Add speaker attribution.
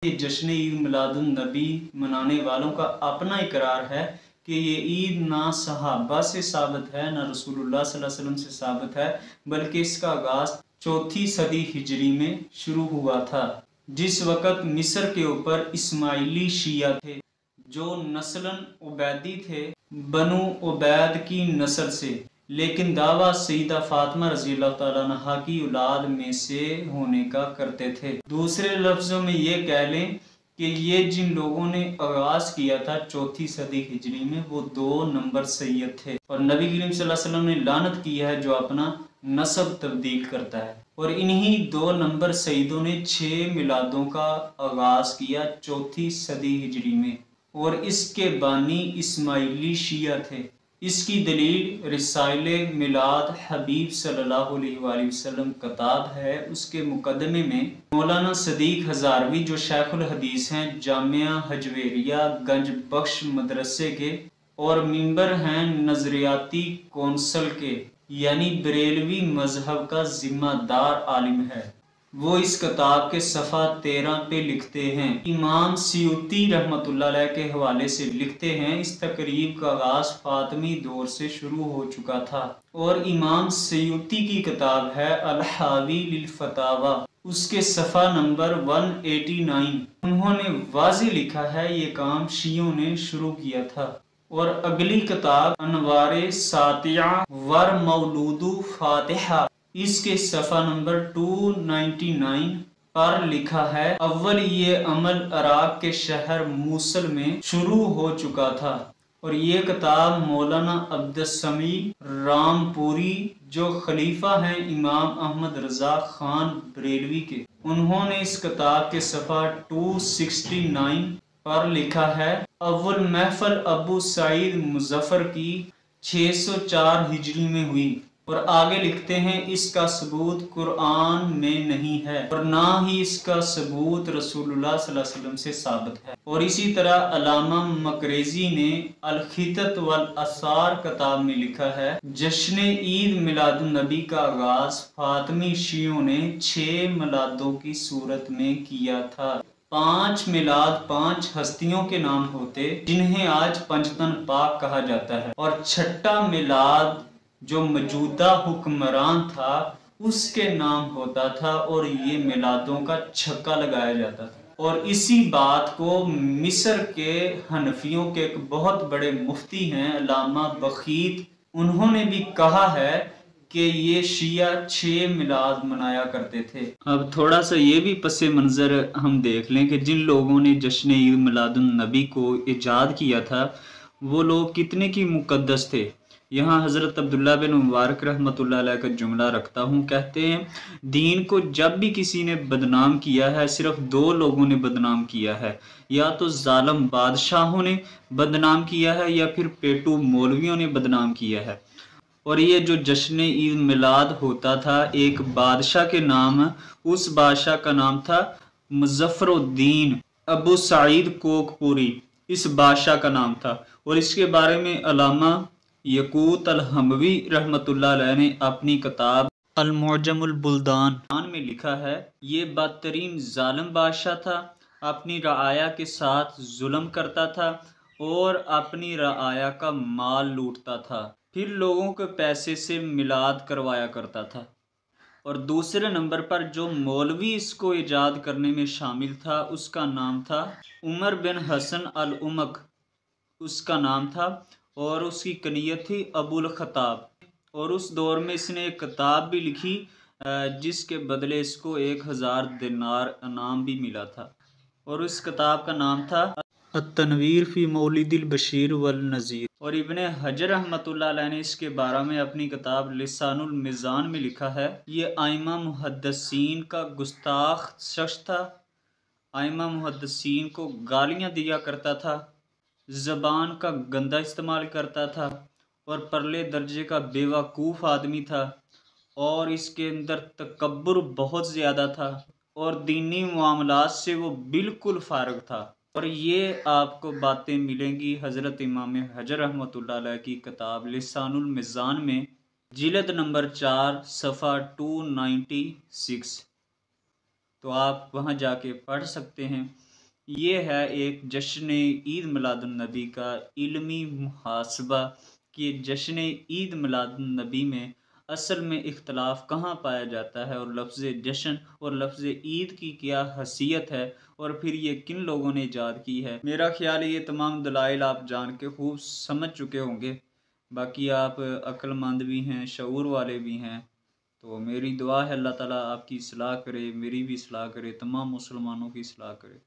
Speaker 1: ये जश्न ईद मिलादुन नबी मनाने वालों का अपना इकरार है कि ये ईद ना सहाबा से साबित है, ना रसूलुल्लाह सल्लल्लाहु अलैहि वसल्लम से साबित है, बल्कि इसका आगाज 4वीं सदी हिजरी में शुरू हुआ था, जिस वक़्त मिस्र के ऊपर इस्माइली शिया थे जो नस्लन उबैदी थे, बनु उबैद की नस्ल से, लेकिन दावा सईदा फातिमा रज़ियल्लाहु ताला अन्हा की औलाद में से होने का करते थे। दूसरे लफ्ज़ों में ये कह लें कि ये जिन लोगों ने आगाज़ किया था 4वीं सदी हिजरी में, वो 2 नंबर सैयद थे, और नबी करीम सल्लल्लाहु अलैहि वसल्लम ने लानत किया है जो अपना नस्ब तब्दील करता है। और इन्हीं 2 नंबर सईदों ने 6 मिलादों का आगाज़ किया 4वीं सदी हिजरी में, और इसके बानी इस्माइली शिया थे। इसकी दलील रिसाइले मिलाद हबीब सल्लल्लाहु अलैहि वसल्लम किताब है, उसके मुकदमे में मौलाना सदीक हजारवी जो शेखुल हदीस हैं, जामिया हजवेरिया गंज बख्श मदरसे के और मिंबर हैं नजरियाती कौंसल के, यानी बरेलवी मजहब का जिम्मेदार आलिम है। वो इस किताब के सफ़ा 13 पे लिखते हैं, इमाम सियूती रहमतुल्लाह अलैह के हवाले से लिखते हैं, इस तकरीब का आगाज़ फातिमी दौर से शुरू हो चुका था, और इमाम सियूती की किताब है अल-हावी लिल फतावा, उसके सफ़ा नंबर 189। उन्होंने वाज़े लिखा है ये काम शियों ने शुरू किया था। और अगली किताब अनवारे सातिया वर मौलूदु फातिहा, इसके सफ़ा नंबर 299 पर लिखा है, अव्वल ये अमल इराक के शहर मूसल में शुरू हो चुका था। और ये किताब मौलाना अब्दुस्समी रामपुरी जो खलीफा हैं इमाम अहमद रजा खान बरेलवी के, उन्होंने इस किताब के सफ़ा 269 पर लिखा है, अव्वल महफल अबू सईद मुजफ्फर की 604 हिजरी में हुई। और आगे लिखते हैं, इसका सबूत कुरान में नहीं है और ना ही इसका सबूत रसूलुल्लाह सल्लल्लाहु अलैहि वसल्लम से साबित है। और इसी तरह अलामा मकरेजी ने अल-खितत वल आसार किताब में लिखा है, जश्न ईद मिलादुन नबी का आगाज फातिमी शियों ने 6 मिलादों की सूरत में किया था। 5 मिलाद 5 हस्तियों के नाम होते जिन्हें आज पंजतन पाक कहा जाता है, और 6ठा मिलाद जो मौजूदा हुक्मरान था उसके नाम होता था, और ये मिलादों का छक्का लगाया जाता था। और इसी बात को मिस्र के हनफियों के एक बहुत बड़े मुफ्ती हैं अल्लामा बखीत, उन्होंने भी कहा है कि ये शिया 6 मिलाद मनाया करते थे। अब थोड़ा सा ये भी पसे मंजर हम देख लें कि जिन लोगों ने जश्न ईद मिलादुन नबी को इजाद किया था वो लोग कितने की मुकद्दस थे। यहाँ हज़रत अब्दुल्ला बिन मुबारक रहमतुल्लाह अलैह का जुमला रखता हूँ, कहते हैं, दीन को जब भी किसी ने बदनाम किया है सिर्फ 2 लोगों ने बदनाम किया है, या तो जालिम बादशाहों ने बदनाम किया है या फिर पेटू मौलवियों ने बदनाम किया है। और ये जो जश्न ईद मिलाद होता था, एक बादशाह के नाम, उस बादशाह का नाम था मुज़फ़्फ़रुद्दीन अबू सईद कोकपुरी, इस बादशाह का नाम था। और इसके बारे में अल्लामा यकूत अल-हमवी रहमतुल्लाह अलैह ने अपनी किताब अल-मुअज्जमुल बुल्दान में लिखा है, ये बदतरीन जालिम बादशाह था, अपनी रआया के साथ जुल्म करता था और अपनी रआया का माल लूटता था, फिर लोगों के पैसे से मिलाद करवाया करता था। और दूसरे नंबर पर जो मौलवी इसको ईजाद करने में शामिल था उसका नाम था उमर बिन हसन अल-उमक, उसका नाम था, और उसकी कनियत थी अबुल खताब। और उस दौर में इसने एक किताब भी लिखी जिसके बदले इसको 1000 दिनार इनाम भी मिला था, और उस किताब का नाम था अत-तनवीर फी मौलिदिल बशीर वल नज़ीर। और इब्ने हजर रहमतुल्लाह अलैह ने इसके बारे में अपनी किताब लिसानुल मिज़ान में लिखा है, ये आइमा मुहद्दिसीन का गुस्ताख शख्स था, आइमा मुहद्दिसीन को गालियाँ दिया करता था, ज़बान का गंदा इस्तेमाल करता था, और परले दर्जे का बेवकूफ़ आदमी था, और इसके अंदर तकब्बुर बहुत ज़्यादा था, और दीनी मामलात से वो बिल्कुल फ़ारिग था। और ये आपको बातें मिलेंगी हज़रत इमाम हजर रहमतुल्लाह अलैह की किताब लिसानुल मिज़ान में, जिल्द नंबर 4 सफ़ा 296। तो आप वहाँ जाके पढ़ सकते हैं। یہ ہے ایک جشن عید میلاد النبی کا علمی محاسبہ کہ جشن عید میلاد النبی میں اصل میں اختلاف کہاں پایا جاتا ہے، اور لفظ جشن اور لفظ عید کی کیا حیثیت ہے، اور پھر یہ کن لوگوں نے ایجاد کی ہے۔ میرا خیال ہے یہ تمام دلائل آپ جان کے خوب سمجھ چکے ہوں گے، باقی آپ عقل مند بھی ہیں، شعور والے بھی ہیں، تو میری دعا ہے اللہ تعالیٰ آپ کی اصلاح کرے، میری بھی اصلاح کرے، تمام مسلمانوں کی اصلاح کرے۔